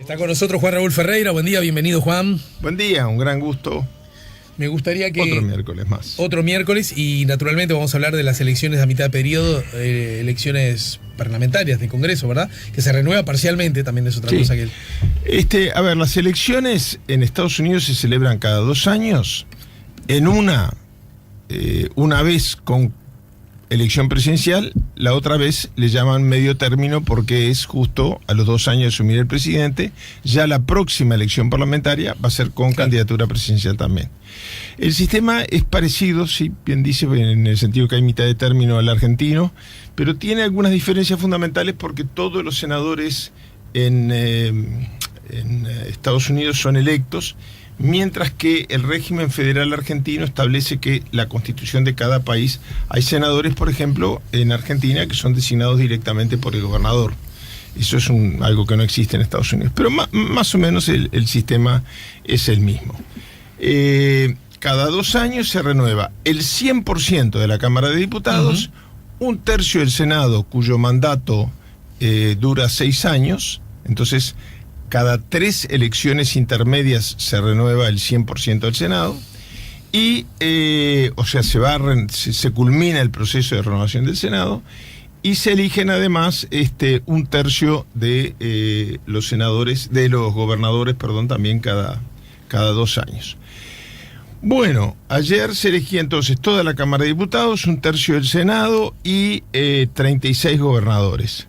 Está con nosotros Juan Raúl Ferreira. Buen día, bienvenido, Juan. Buen día, un gran gusto. Me gustaría que... Otro miércoles más. Otro miércoles, y naturalmente vamos a hablar de las elecciones a mitad de periodo, elecciones parlamentarias de Congreso, ¿verdad? Que se renueva parcialmente, también es otra cosa que... Las elecciones en Estados Unidos se celebran cada 2 años, en una vez con elección presidencial, la otra vez le llaman medio término porque es justo a los 2 años de asumir el presidente. Ya la próxima elección parlamentaria va a ser con candidatura presidencial también. El sistema es parecido, sí, bien dice, en el sentido que hay mitad de término al argentino, pero tiene algunas diferencias fundamentales porque todos los senadores en Estados Unidos son electos, mientras que el régimen federal argentino establece que la constitución de cada país, hay senadores, por ejemplo, en Argentina que son designados directamente por el gobernador. Eso es algo que no existe en Estados Unidos, pero más o menos el sistema es el mismo. Cada 2 años se renueva el 100% de la Cámara de Diputados, 1/3 del Senado, cuyo mandato dura 6 años, entonces cada 3 elecciones intermedias se renueva el 100% del Senado, y se culmina el proceso de renovación del Senado, y se eligen además 1/3 de los senadores, de los gobernadores, también cada 2 años. Bueno, ayer se elegía entonces toda la Cámara de Diputados, 1/3 del Senado y 36 gobernadores.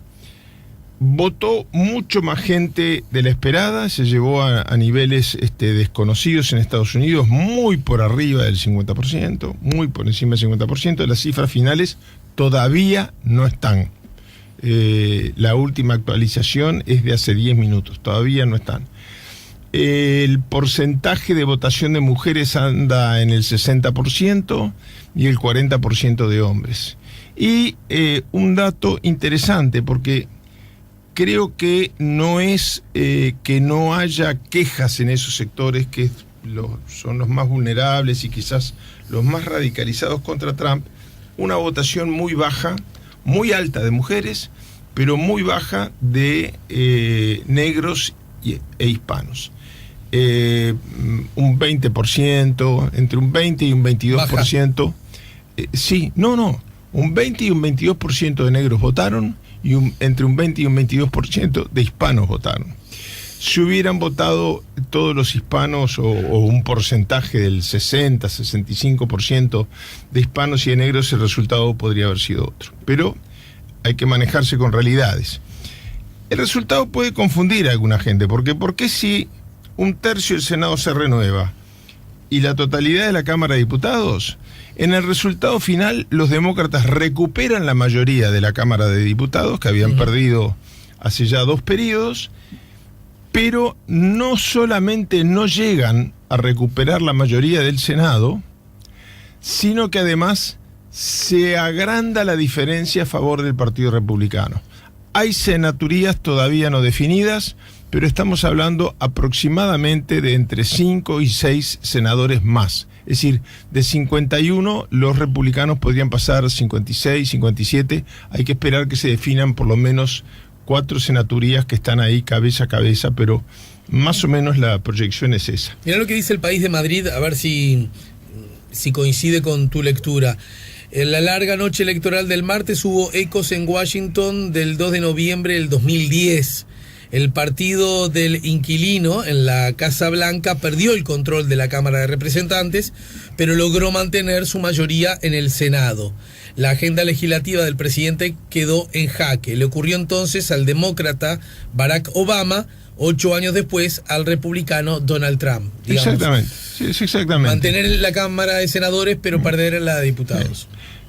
Votó mucho más gente de la esperada, se llevó a niveles desconocidos en Estados Unidos, muy por arriba del 50%, muy por encima del 50%. Las cifras finales todavía no están. La última actualización es de hace 10 minutos, todavía no están. El porcentaje de votación de mujeres anda en el 60% y el 40% de hombres. Y un dato interesante, porque creo que no es que no haya quejas en esos sectores que son los más vulnerables y quizás los más radicalizados contra Trump, una votación muy baja, muy alta de mujeres, pero muy baja de negros e hispanos. Un 20%, entre un 20 y un 22%. Un 20 y un 22% de negros votaron, y entre un 20 y un 22% de hispanos votaron. Si hubieran votado todos los hispanos, o un porcentaje del 60-65% de hispanos y de negros, el resultado podría haber sido otro. Pero hay que manejarse con realidades. El resultado puede confundir a alguna gente, porque ¿por qué si 1/3 del Senado se renueva y la totalidad de la Cámara de Diputados? En el resultado final, los demócratas recuperan la mayoría de la Cámara de Diputados, que habían perdido hace ya 2 periodos, pero no solamente no llegan a recuperar la mayoría del Senado, sino que además se agranda la diferencia a favor del Partido Republicano. Hay senaturías todavía no definidas, pero estamos hablando aproximadamente de entre 5 y 6 senadores más. Es decir, de 51 los republicanos podrían pasar a 56, 57. Hay que esperar que se definan por lo menos 4 senaturías que están ahí cabeza a cabeza, pero más o menos la proyección es esa. Mirá lo que dice El País de Madrid, a ver si coincide con tu lectura. En la larga noche electoral del martes hubo ecos en Washington del 2 de noviembre del 2010. El partido del inquilino en la Casa Blanca perdió el control de la Cámara de Representantes, pero logró mantener su mayoría en el Senado. La agenda legislativa del presidente quedó en jaque. Le ocurrió entonces al demócrata Barack Obama, 8 años después al republicano Donald Trump. Digamos. Exactamente, sí, exactamente. Mantener la Cámara de Senadores, pero perder la de Diputados.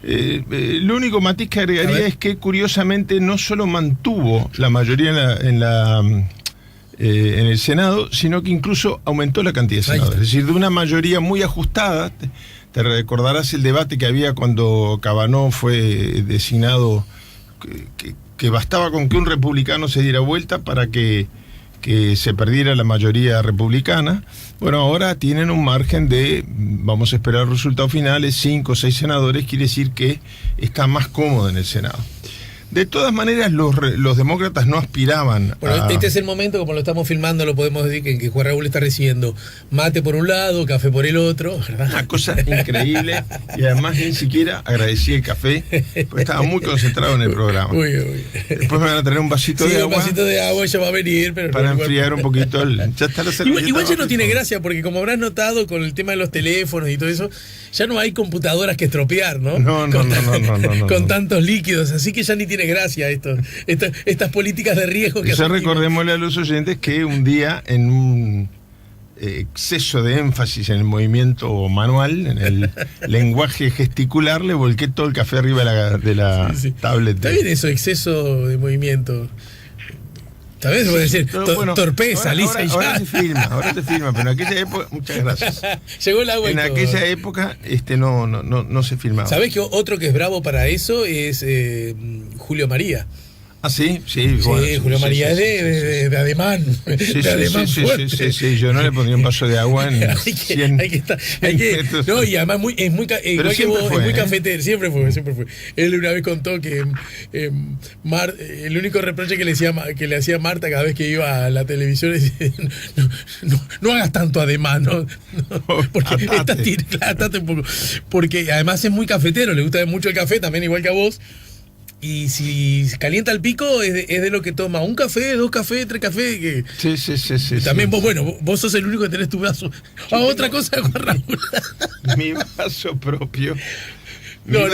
Lo único matiz que agregaría es que curiosamente no solo mantuvo la mayoría en el Senado, sino que incluso aumentó la cantidad de senadores. Es decir, de una mayoría muy ajustada. Te recordarás el debate que había cuando Kavanaugh fue designado, que bastaba con que un republicano se diera vuelta para que se perdiera la mayoría republicana. Bueno, ahora tienen un margen de, vamos a esperar resultados finales, 5 o 6 senadores, quiere decir que está más cómodo en el Senado. De todas maneras, los demócratas no aspiraban Bueno, este es el momento, como lo estamos filmando, lo podemos decir que Juan Raúl está recibiendo mate por un lado, café por el otro, ¿verdad? Una cosa increíble, y además ni siquiera agradecí el café, porque estaba muy concentrado en el programa. Uy. Después me van a traer un vasito de agua. Un vasito de agua ya va a venir, pero para enfriar un poquito ya está la servilleta. Igual ya no tiene gracia, porque como habrás notado con el tema de los teléfonos y todo eso, ya no hay computadoras que estropear, ¿no? No. Con tantos líquidos, así que ya ni tiene gracia estas políticas de riesgo que ya recordémosle a los oyentes que un día, en un exceso de énfasis en el movimiento manual, en el lenguaje gesticular, le volqué todo el café arriba de la tablet. Está bien eso, exceso de movimiento. Tal vez se puede decir torpeza, lisa y ya. Ahora se filma, pero en aquella época, muchas gracias. Llegó el agua. En aquella época no se filmaba. ¿Sabés que otro que es bravo para eso es Julio María? Ah, sí. Julio María es de ademán. De ademán fuerte. Sí, yo no le pondría un vaso de agua en no, y además es muy igual que vos, es muy cafetero, siempre fue. Él una vez contó que el único reproche que le hacía Marta cada vez que iba a la televisión es no hagas tanto ademán, ¿no? Porque atate un poco. Porque además es muy cafetero, le gusta mucho el café, también igual que a vos. Y si calienta el pico, es de lo que toma un café, 2 cafés, 3 cafés. Que Sí. También vos sos el único que tenés tu vaso. Otra cosa, Juan Raúl. Mi vaso propio. Mira,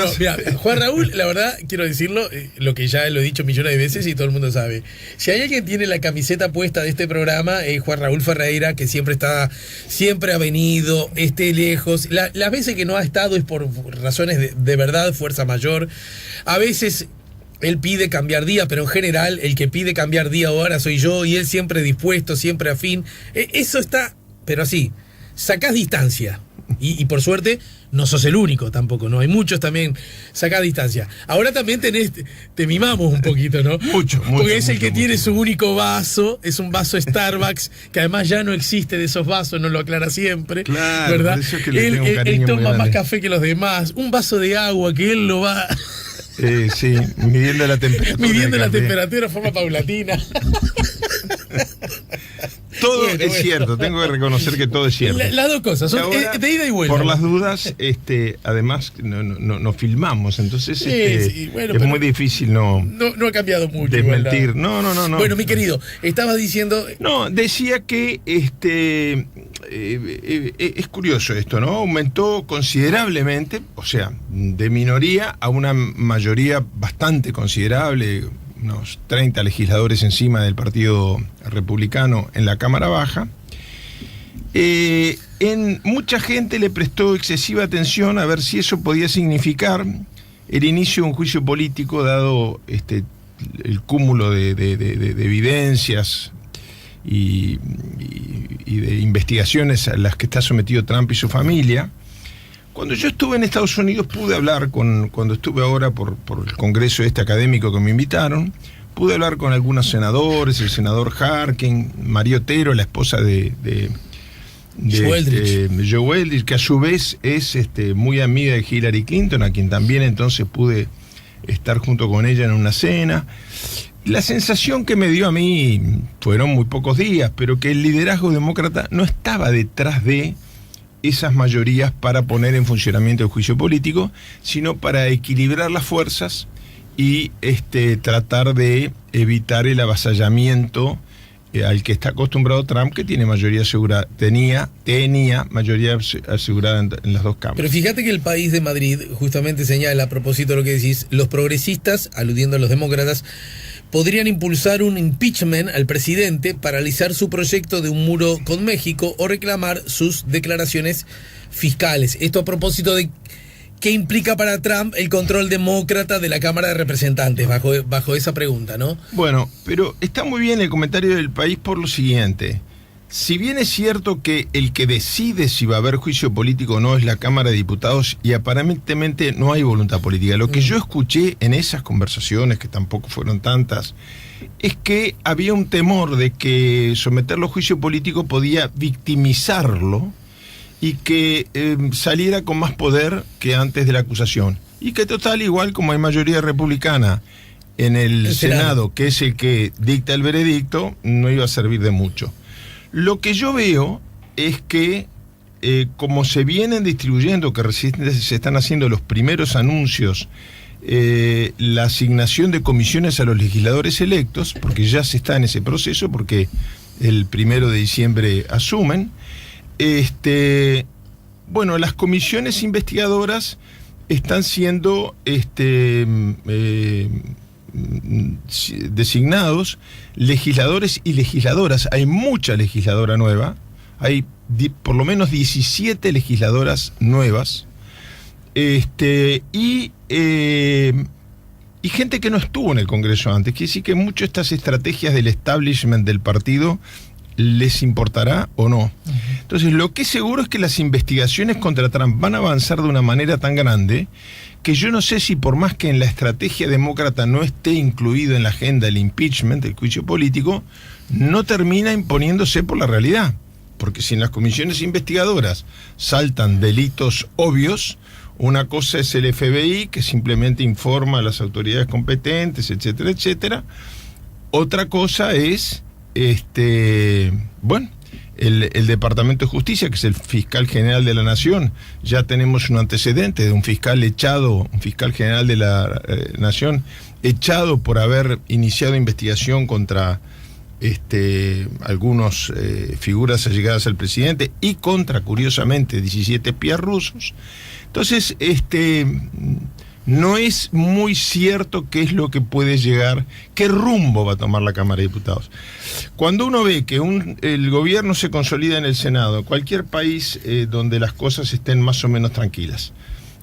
Juan Raúl, la verdad, quiero decirlo, lo que ya lo he dicho millones de veces y todo el mundo sabe. Si hay alguien que tiene la camiseta puesta de este programa, es Juan Raúl Ferreira, que siempre ha venido, esté lejos. Las veces que no ha estado es por razones de verdad, fuerza mayor. A veces él pide cambiar día, pero en general el que pide cambiar día ahora soy yo, y él siempre dispuesto, siempre afín. Eso está, pero así, sacás distancia. Y por suerte no sos el único tampoco, ¿no? Hay muchos también, sacás distancia. Ahora también te mimamos un poquito, ¿no? Mucho. Porque es el que tiene su único vaso, es un vaso Starbucks, que además ya no existe de esos vasos, no lo aclara siempre, claro, ¿verdad? Por eso es que él toma más café que los demás, un vaso de agua que él lo va... sí, midiendo la temperatura. Midiendo la temperatura de forma paulatina. Todo es cierto, tengo que reconocer que todo es cierto. Las dos cosas, son ahora, de ida y vuelta. Por las dudas, además no filmamos, entonces bueno, es muy difícil no ha cambiado mucho. Desmentir. No. Bueno, mi querido, estabas diciendo... No, decía que es curioso esto, ¿no? Aumentó considerablemente, o sea, de minoría a una mayoría bastante considerable, unos 30 legisladores encima del Partido Republicano en la Cámara Baja. Mucha gente le prestó excesiva atención a ver si eso podía significar el inicio de un juicio político, dado el cúmulo de evidencias y de investigaciones a las que está sometido Trump y su familia. Cuando yo estuve en Estados Unidos pude hablar cuando estuve ahora por el congreso académico que me invitaron, pude hablar con algunos senadores, el senador Harkin, María Otero, la esposa de Joe Eldridge, que a su vez es muy amiga de Hillary Clinton, a quien también entonces pude estar junto con ella en una cena. La sensación que me dio a mí, fueron muy pocos días, pero que el liderazgo demócrata no estaba detrás de esas mayorías para poner en funcionamiento el juicio político, sino para equilibrar las fuerzas y tratar de evitar el avasallamiento al que está acostumbrado Trump, que tiene mayoría asegurada, tenía mayoría asegurada en las dos cámaras. Pero fíjate que el País de Madrid justamente señala, a propósito de lo que decís, los progresistas, aludiendo a los demócratas, podrían impulsar un impeachment al presidente, paralizar su proyecto de un muro con México o reclamar sus declaraciones fiscales. Esto a propósito de qué implica para Trump el control demócrata de la Cámara de Representantes, bajo esa pregunta, ¿no? Bueno, pero está muy bien el comentario del País por lo siguiente. Si bien es cierto que el que decide si va a haber juicio político o no es la Cámara de Diputados, y aparentemente no hay voluntad política, lo que yo escuché en esas conversaciones, que tampoco fueron tantas, es que había un temor de que someterlo a juicio político podía victimizarlo y que saliera con más poder que antes de la acusación. Y que total, igual como hay mayoría republicana en el Senado, que es el que dicta el veredicto, no iba a servir de mucho. Lo que yo veo es que como se vienen distribuyendo, que recién se están haciendo los primeros anuncios, la asignación de comisiones a los legisladores electos, porque ya se está en ese proceso, porque el 1 de diciembre asumen, bueno, las comisiones investigadoras están siendo designados legisladores y legisladoras. Hay mucha legisladora nueva, hay por lo menos 17 legisladoras nuevas, y gente que no estuvo en el Congreso antes. Quiere decir que muchas de estas estrategias del establishment del partido les importará o no. Entonces, lo que es seguro es que las investigaciones contra Trump van a avanzar de una manera tan grande que yo no sé si, por más que en la estrategia demócrata no esté incluido en la agenda el impeachment, el juicio político, no termina imponiéndose por la realidad. Porque si en las comisiones investigadoras saltan delitos obvios, una cosa es el FBI, que simplemente informa a las autoridades competentes, etcétera, etcétera. Otra cosa es, el Departamento de Justicia, que es el fiscal general de la Nación. Ya tenemos un antecedente de un fiscal echado, un fiscal general de la Nación, echado por haber iniciado investigación contra algunos figuras allegadas al presidente y contra, curiosamente, 17 espías rusos. Entonces, no es muy cierto qué es lo que puede llegar, qué rumbo va a tomar la Cámara de Diputados. Cuando uno ve que el gobierno se consolida en el Senado, cualquier país donde las cosas estén más o menos tranquilas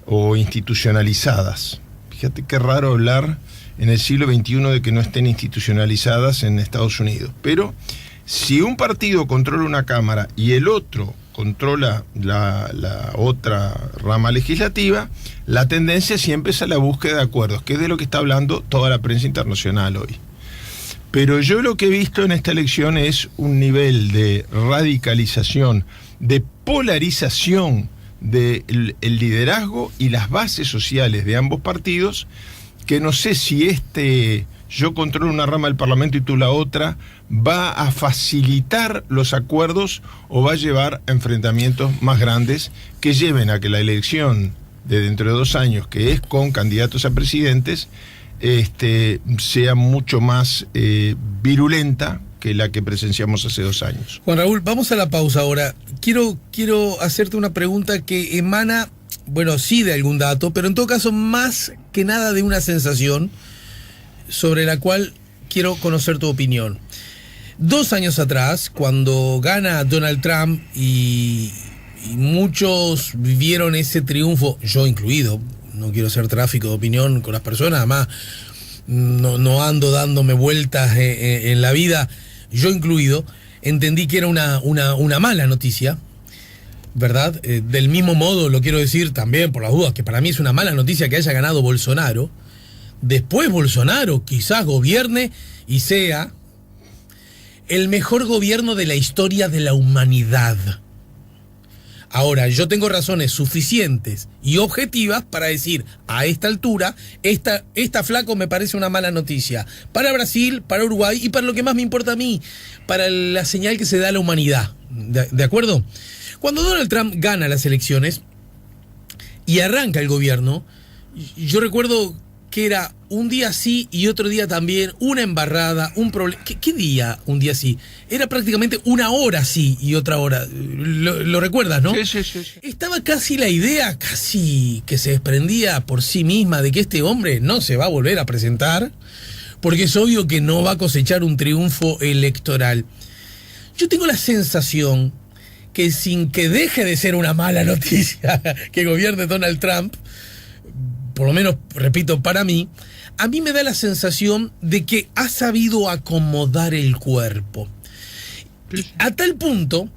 o institucionalizadas, fíjate qué raro hablar en el siglo XXI de que no estén institucionalizadas en Estados Unidos, pero si un partido controla una Cámara y el otro controla la otra rama legislativa, la tendencia siempre es a la búsqueda de acuerdos, que es de lo que está hablando toda la prensa internacional hoy. Pero yo lo que he visto en esta elección es un nivel de radicalización, de polarización del liderazgo y las bases sociales de ambos partidos, que no sé si yo controlo una rama del Parlamento y tú la otra, va a facilitar los acuerdos o va a llevar a enfrentamientos más grandes que lleven a que la elección de dentro de 2 años, que es con candidatos a presidentes, sea mucho más virulenta que la que presenciamos hace 2 años. Juan Raúl, vamos a la pausa ahora. Quiero hacerte una pregunta que emana, bueno, sí de algún dato, pero en todo caso más que nada de una sensación sobre la cual quiero conocer tu opinión. 2 años atrás, cuando gana Donald Trump y muchos vivieron ese triunfo, yo incluido, no quiero hacer tráfico de opinión con las personas, además no ando dándome vueltas en la vida, yo incluido, entendí que era una mala noticia, ¿verdad? Del mismo modo, lo quiero decir también por las dudas, que para mí es una mala noticia que haya ganado Bolsonaro. Después Bolsonaro quizás gobierne y sea el mejor gobierno de la historia de la humanidad. Ahora, yo tengo razones suficientes y objetivas para decir, a esta altura, esta flaco me parece una mala noticia. Para Brasil, para Uruguay y para lo que más me importa a mí, para la señal que se da a la humanidad. ¿De acuerdo? Cuando Donald Trump gana las elecciones y arranca el gobierno, yo recuerdo que era un día sí y otro día también, una embarrada, un problema. ¿Qué día un día sí? Era prácticamente una hora sí y otra hora. Lo recuerdas, ¿no? Sí. Estaba casi la idea, casi que se desprendía por sí misma de que este hombre no se va a volver a presentar, porque es obvio que no va a cosechar un triunfo electoral. Yo tengo la sensación que sin que deje de ser una mala noticia que gobierne Donald Trump, por lo menos, repito, para mí, a mí me da la sensación de que ha sabido acomodar el cuerpo. A tal punto,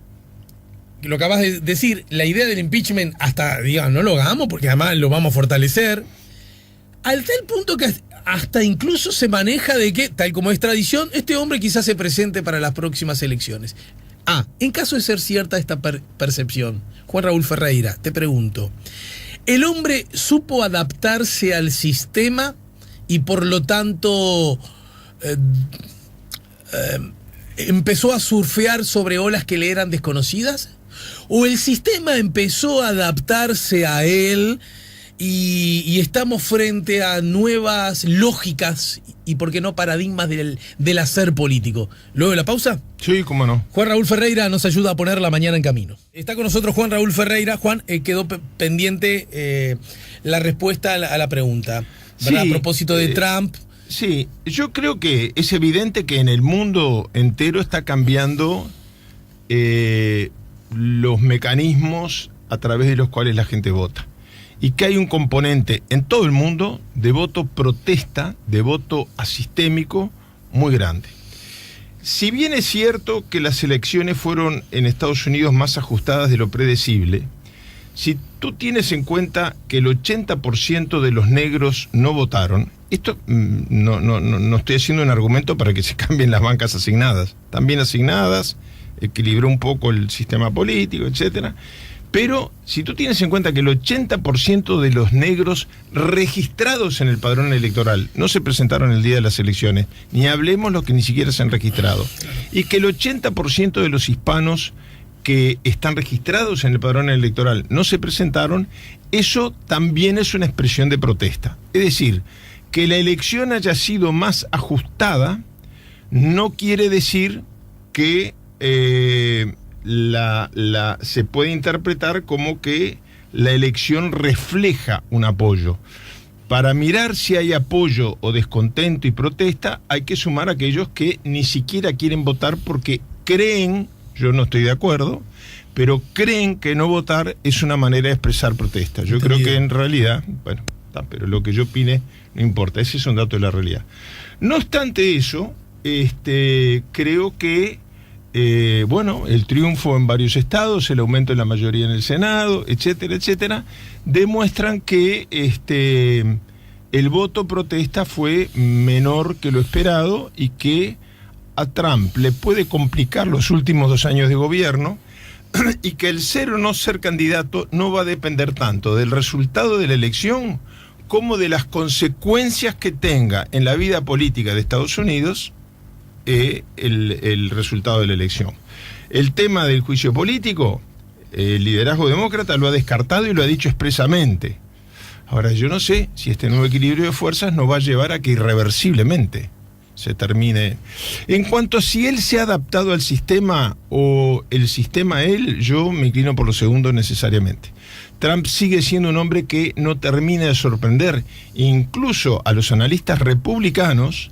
que lo acabas de decir, la idea del impeachment, hasta, digamos, no lo hagamos porque además lo vamos a fortalecer, al tal punto que hasta incluso se maneja de que, tal como es tradición, este hombre quizás se presente para las próximas elecciones. En caso de ser cierta esta percepción, Juan Raúl Ferreira, te pregunto, ¿el hombre supo adaptarse al sistema y por lo tanto empezó a surfear sobre olas que le eran desconocidas? ¿O el sistema empezó a adaptarse a él y estamos frente a nuevas lógicas y, por qué no, paradigmas del hacer político? Luego de la pausa. Sí, cómo no. Juan Raúl Ferreira nos ayuda a poner la mañana en camino. Está con nosotros Juan Raúl Ferreira. Juan, quedó pendiente la respuesta a la pregunta, ¿verdad? Sí, a propósito de Trump. Sí, yo creo que es evidente que en el mundo entero está cambiando los mecanismos a través de los cuales la gente vota. Y que hay un componente en todo el mundo de voto protesta, de voto asistémico muy grande. Si bien es cierto que las elecciones fueron en Estados Unidos más ajustadas de lo predecible, si tú tienes en cuenta que el 80% de los negros no votaron, esto no estoy haciendo un argumento para que se cambien las bancas asignadas, están bien asignadas, equilibró un poco el sistema político, etcétera. Pero si tú tienes en cuenta que el 80% de los negros registrados en el padrón electoral no se presentaron el día de las elecciones, ni hablemos los que ni siquiera se han registrado, y que el 80% de los hispanos que están registrados en el padrón electoral no se presentaron, eso también es una expresión de protesta. Es decir, que la elección haya sido más ajustada no quiere decir que se puede interpretar como que la elección refleja un apoyo. Para mirar si hay apoyo o descontento y protesta, hay que sumar a aquellos que ni siquiera quieren votar porque creen, yo no estoy de acuerdo, pero creen que no votar es una manera de expresar protesta. Yo creo que en realidad, bueno, pero lo que yo opine no importa, ese es un dato de la realidad. No obstante eso, creo que el triunfo en varios estados, el aumento en la mayoría en el Senado, etcétera, etcétera, demuestran que el voto protesta fue menor que lo esperado y que a Trump le puede complicar los últimos 2 años de gobierno y que el ser o no ser candidato no va a depender tanto del resultado de la elección como de las consecuencias que tenga en la vida política de Estados Unidos el resultado de la elección. El tema del juicio político, el liderazgo demócrata lo ha descartado y lo ha dicho expresamente. Ahora, yo no sé si este nuevo equilibrio de fuerzas nos va a llevar a que irreversiblemente se termine. En cuanto a si él se ha adaptado al sistema o el sistema a él, yo me inclino por lo segundo necesariamente. Trump sigue siendo un hombre que no termina de sorprender, incluso a los analistas republicanos.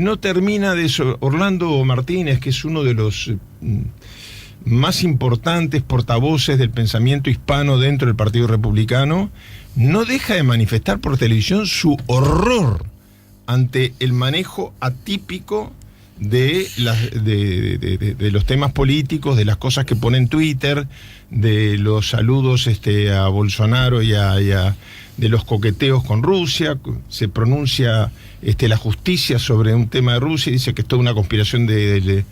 No termina de eso. Orlando Martínez, que es uno de los más importantes portavoces del pensamiento hispano dentro del Partido Republicano, no deja de manifestar por televisión su horror ante el manejo atípico de los temas políticos, de las cosas que pone en Twitter, de los saludos a Bolsonaro y de los coqueteos con Rusia. Se pronuncia la justicia sobre un tema de Rusia y dice que es toda una conspiración de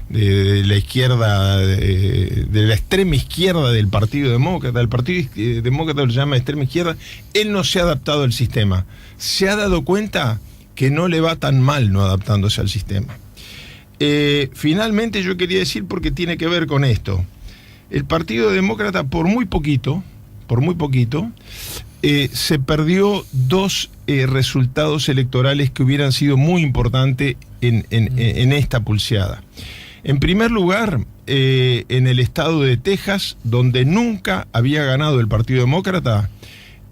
la izquierda, de la extrema izquierda del Partido Demócrata. El Partido Demócrata lo llama extrema izquierda. Él no se ha adaptado al sistema. Se ha dado cuenta que no le va tan mal no adaptándose al sistema. Finalmente yo quería decir, porque tiene que ver con esto, el Partido Demócrata por muy poquito, se perdió 2 resultados electorales que hubieran sido muy importantes en esta pulseada. En primer lugar, en el estado de Texas, donde nunca había ganado el Partido Demócrata,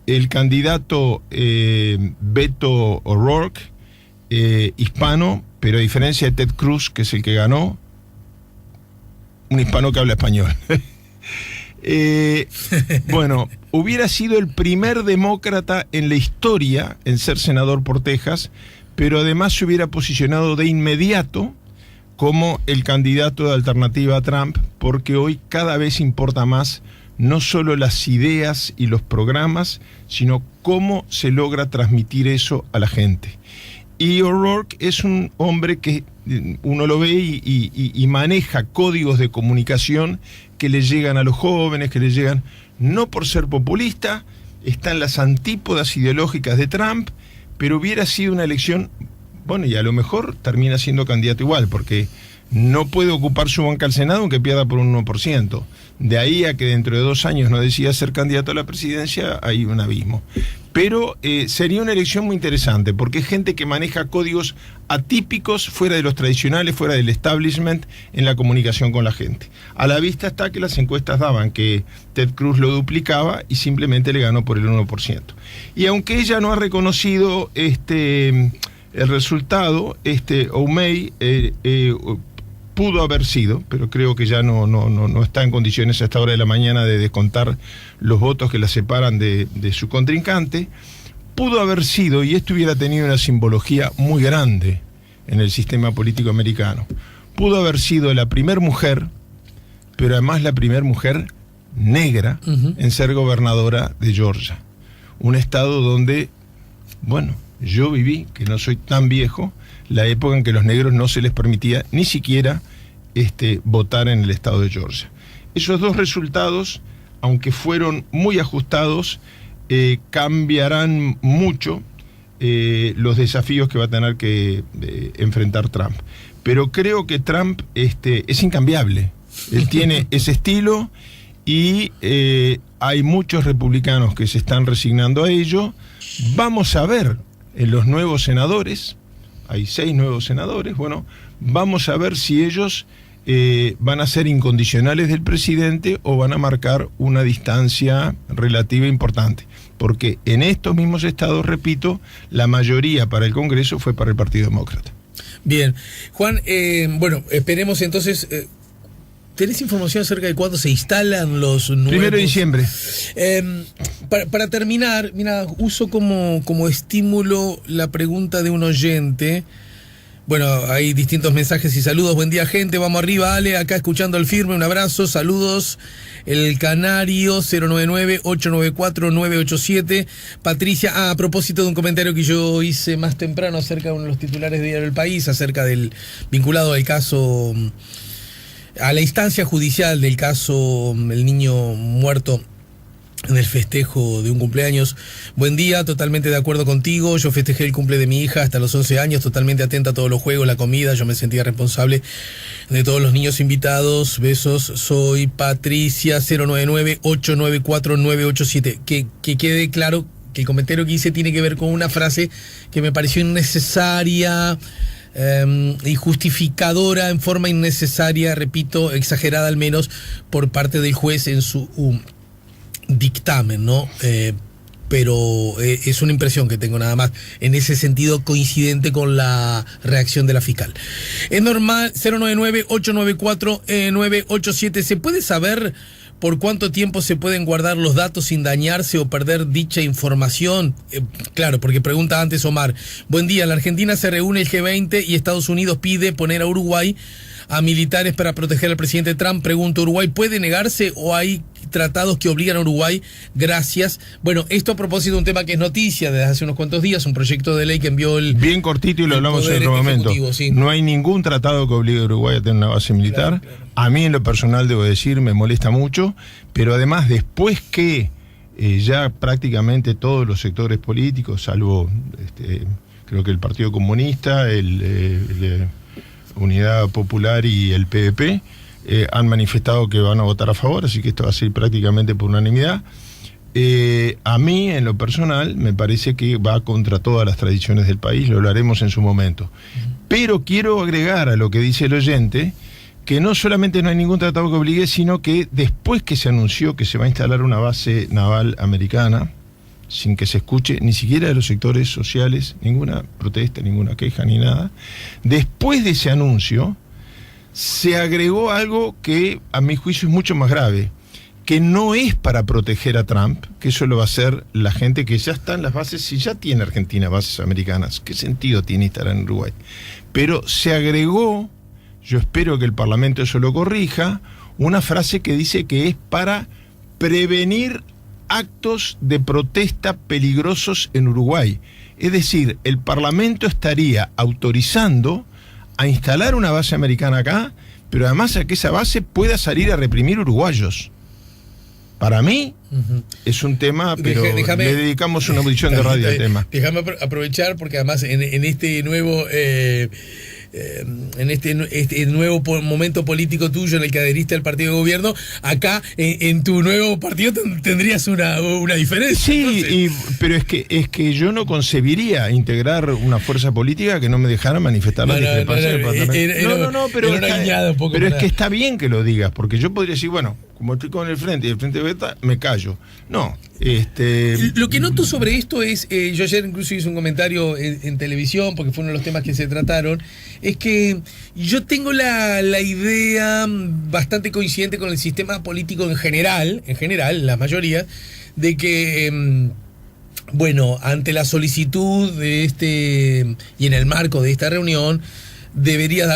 el candidato Beto O'Rourke, hispano, pero a diferencia de Ted Cruz, que es el que ganó, un hispano que habla español. Hubiera sido el primer demócrata en la historia en ser senador por Texas, pero además se hubiera posicionado de inmediato como el candidato de alternativa a Trump, porque hoy cada vez importa más no solo las ideas y los programas, sino cómo se logra transmitir eso a la gente. Y O'Rourke es un hombre que uno lo ve y maneja códigos de comunicación que le llegan a los jóvenes, que le llegan no por ser populista, está en las antípodas ideológicas de Trump, pero hubiera sido una elección, bueno, y a lo mejor termina siendo candidato igual, porque no puede ocupar su banca al Senado aunque pierda por un 1%. De ahí a que dentro de 2 años no decida ser candidato a la presidencia, hay un abismo. Pero sería una elección muy interesante, porque es gente que maneja códigos atípicos, fuera de los tradicionales, fuera del establishment, en la comunicación con la gente. A la vista está que las encuestas daban que Ted Cruz lo duplicaba y simplemente le ganó por el 1%. Y aunque ella no ha reconocido el resultado, Oumey pudo haber sido, pero creo que ya no está en condiciones a esta hora de la mañana de descontar los votos que la separan de su contrincante. Pudo haber sido, y esto hubiera tenido una simbología muy grande en el sistema político americano, pudo haber sido la primer mujer, pero además la primer mujer negra en ser gobernadora de Georgia. Un estado donde, bueno, yo viví, que no soy tan viejo, la época en que los negros no se les permitía ni siquiera votar en el estado de Georgia. Esos 2 resultados, aunque fueron muy ajustados, cambiarán mucho los desafíos que va a tener que enfrentar Trump. Pero creo que Trump es incambiable. Él tiene ese estilo y hay muchos republicanos que se están resignando a ello. Vamos a ver en los nuevos senadores, hay 6 nuevos senadores, bueno, vamos a ver si ellos van a ser incondicionales del presidente o van a marcar una distancia relativa importante. Porque en estos mismos estados, repito, la mayoría para el Congreso fue para el Partido Demócrata. Bien. Juan, bueno, esperemos entonces... ¿Tenés información acerca de cuándo se instalan los nuevos? 1 de diciembre. Para terminar, mira, uso como estímulo la pregunta de un oyente. Bueno, hay distintos mensajes y saludos. Buen día, gente. Vamos arriba, Ale. Acá escuchando al firme. Un abrazo. Saludos. El Canario 099-894-987. Patricia, a propósito de un comentario que yo hice más temprano acerca de uno de los titulares de Diario del País, acerca del vinculado al caso, a la instancia judicial del caso el niño muerto en el festejo de un cumpleaños. Buen día, totalmente de acuerdo contigo. Yo festejé el cumple de mi hija hasta los 11 años, totalmente atenta a todos los juegos, la comida. Yo me sentía responsable de todos los niños invitados. Besos, soy Patricia 099-894-987. Que quede claro que el comentario que hice tiene que ver con una frase que me pareció innecesaria y justificadora en forma innecesaria, repito, exagerada al menos, por parte del juez en su dictamen, ¿no? Pero es una impresión que tengo nada más, en ese sentido coincidente con la reacción de la fiscal. Es normal, 099-894-987. ¿Se puede saber por cuánto tiempo se pueden guardar los datos sin dañarse o perder dicha información? Claro, porque pregunta antes Omar. Buen día, en la Argentina se reúne el G20 y Estados Unidos pide poner a Uruguay a militares para proteger al presidente Trump. Pregunto, ¿Uruguay puede negarse o hay tratados que obligan a Uruguay? Gracias. Bueno, esto a propósito de un tema que es noticia desde hace unos cuantos días, un proyecto de ley que envió el... Bien cortito y lo hablamos en otro momento. Sí. No hay ningún tratado que obligue a Uruguay a tener una base militar. Claro. A mí en lo personal, debo decir, me molesta mucho, pero además después que ya prácticamente todos los sectores políticos, salvo creo que el Partido Comunista, Unidad Popular y el PDP, han manifestado que van a votar a favor, así que esto va a ser prácticamente por unanimidad. A mí, en lo personal, me parece que va contra todas las tradiciones del país, lo hablaremos en su momento. Pero quiero agregar a lo que dice el oyente, que no solamente no hay ningún tratado que obligue, sino que después que se anunció que se va a instalar una base naval americana, sin que se escuche ni siquiera de los sectores sociales, ninguna protesta, ninguna queja, ni nada, después de ese anuncio, se agregó algo que a mi juicio es mucho más grave, que no es para proteger a Trump, que eso lo va a hacer la gente que ya está en las bases, si ya tiene Argentina bases americanas, ¿qué sentido tiene estar en Uruguay? Pero se agregó, yo espero que el Parlamento eso lo corrija, una frase que dice que es para prevenir actos de protesta peligrosos en Uruguay. Es decir, el Parlamento estaría autorizando a instalar una base americana acá, pero además a que esa base pueda salir a reprimir uruguayos. Para mí es un tema, pero le dedicamos una audición de radio al tema. Déjame aprovechar porque además en este nuevo este nuevo momento político tuyo en el que adheriste al partido de gobierno, acá en tu nuevo partido tendrías una diferencia. Sí, pero es que yo no concebiría integrar una fuerza política que no me dejara manifestar la discrepancia. Pero es que está bien que lo digas, porque yo podría decir, bueno, como estoy con el Frente y el Frente Beta, me callo. No. Lo que noto sobre esto es, yo ayer incluso hice un comentario en televisión, porque fue uno de los temas que se trataron, es que yo tengo la idea bastante coincidente con el sistema político en general, la mayoría, de que, bueno, ante la solicitud de y en el marco de esta reunión, debería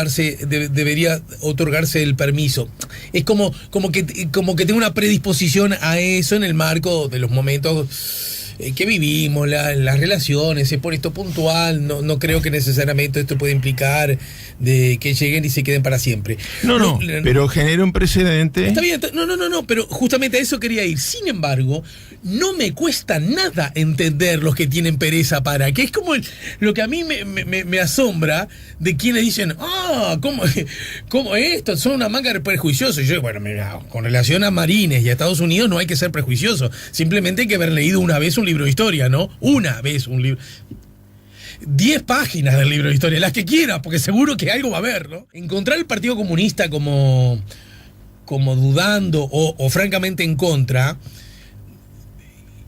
otorgarse el permiso. Es como que tengo una predisposición a eso en el marco de los momentos que vivimos, las relaciones, es por esto puntual, no creo que necesariamente esto pueda implicar de que lleguen y se queden para siempre. No, pero genera un precedente. Está bien, no, pero justamente a eso quería ir. Sin embargo, no me cuesta nada entender los que tienen pereza que es como lo que a mí me asombra de quienes dicen, ¿cómo esto? Son una manga de prejuiciosos. Y yo, bueno, mira, con relación a Marines y a Estados Unidos no hay que ser prejuicioso, simplemente hay que haber leído una vez un libro de historia, ¿no? Una vez un libro. 10 páginas del libro de historia, las que quiera, porque seguro que algo va a haber, ¿no? Encontrar el Partido Comunista como dudando o francamente en contra,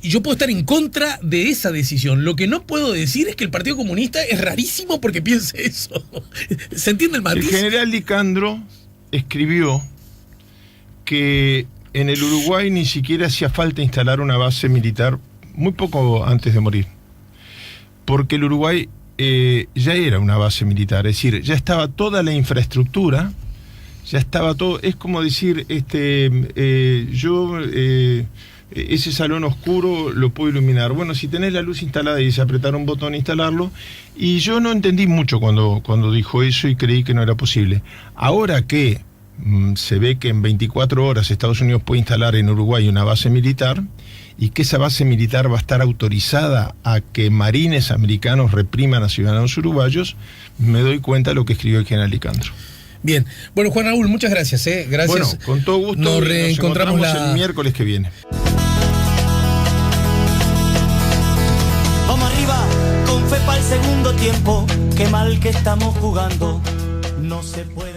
y yo puedo estar en contra de esa decisión. Lo que no puedo decir es que el Partido Comunista es rarísimo porque piense eso. ¿Se entiende el matiz? El general Licandro escribió que en el Uruguay ni siquiera hacía falta instalar una base militar muy poco antes de morir, porque el Uruguay ya era una base militar, es decir, ya estaba toda la infraestructura, ya estaba todo. Es como decir, ese salón oscuro lo puedo iluminar. Bueno, si tenés la luz instalada y se apretar un botón e instalarlo. Y yo no entendí mucho cuando dijo eso y creí que no era posible. Ahora que se ve que en 24 horas Estados Unidos puede instalar en Uruguay una base militar, y que esa base militar va a estar autorizada a que marines americanos repriman a ciudadanos uruguayos, me doy cuenta de lo que escribió el general Licandro. Bien, bueno, Juan Raúl, muchas gracias. Gracias. Bueno, con todo gusto. Nos reencontramos el miércoles que viene. Vamos arriba, con fe para el segundo tiempo. Qué mal que estamos jugando, no se puede.